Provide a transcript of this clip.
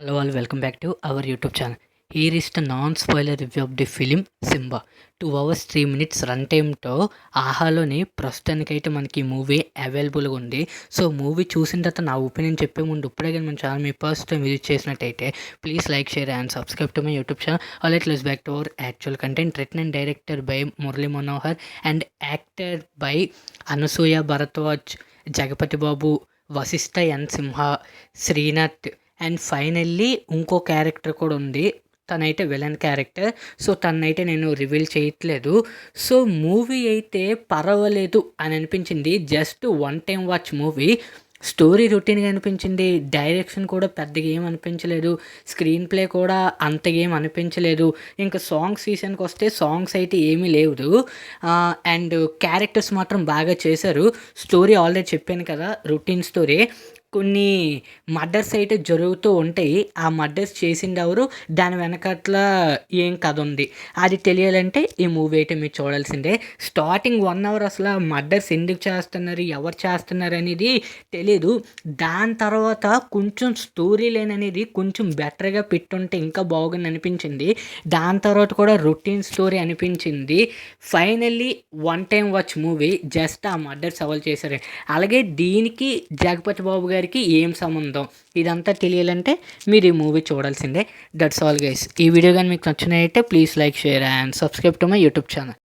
Hello all, welcome back to our YouTube channel. Here is the non-spoiler review of the film Simba. 2 hours 3 minutes run టైమ్తో ఆహాలోని ప్రస్తుతానికైతే మనకి movie అవైలబుల్గా ఉంది. So movie చూసిన తర్వాత నా opinion చెప్పే ముందు ఇప్పుడే కానీ మన ఛానల్ మీ ఫస్ట్ టైం విజిట్ చేసినట్టయితే please like share and subscribe to my YouTube channel. Alright, let's back to our actual content. Written and director by Murali Manohar and actor by Anasuya Bharadwaj, Jagapathi Babu, Vasishta N Simha, Srinath and finally ఇంకో character కూడా ఉంది. తనైతే villain character. So తనైతే నేను reveal చేయట్లేదు. So movie అయితే పర్వాలేదు అని అనిపించింది. Just one time watch movie. Story రొటీన్గా అనిపించింది. డైరెక్షన్ కూడా పెద్దగా ఏం అనిపించలేదు. స్క్రీన్ ప్లే కూడా అంతగా ఏం అనిపించలేదు. ఇంకా సాంగ్స్ విషయానికి వస్తే సాంగ్స్ అయితే ఏమీ లేవు. అండ్ క్యారెక్టర్స్ మాత్రం బాగా చేశారు. స్టోరీ ఆల్రెడీ చెప్పాను కదా, రొటీన్ స్టోరీ. కొన్ని మర్డర్స్ అయితే జరుగుతూ ఉంటాయి. ఆ మర్డర్స్ చేసింది ఎవరు, దాని వెనకట్ల ఏం కథ ఉంది, అది తెలియాలంటే ఈ మూవీ అయితే మీరు చూడాల్సిందే. స్టార్టింగ్ 1 అవర్ అసలు మర్డర్స్ ఎందుకు చేస్తున్నారు, ఎవరు చేస్తున్నారు అనేది తెలీదు. దాని తర్వాత కొంచెం స్టోరీ లైన్ అనేది కొంచెం బెటర్గా పెట్టుంటే ఇంకా బాగుంది అనిపించింది. దాని తర్వాత కూడా రొటీన్ స్టోరీ అనిపించింది. Finally one time watch movie. Just ఆ మర్డర్స్ ఎవరు చేశారు, అలాగే దీనికి జగపతి బాబు గారికి ఏం సంబంధం, ఇదంతా తెలియాలంటే మీరు ఈ మూవీ చూడాల్సిందే. That's all guys. ఈ వీడియో కానీ మీకు నచ్చినట్టయితే please like share and subscribe to my YouTube channel.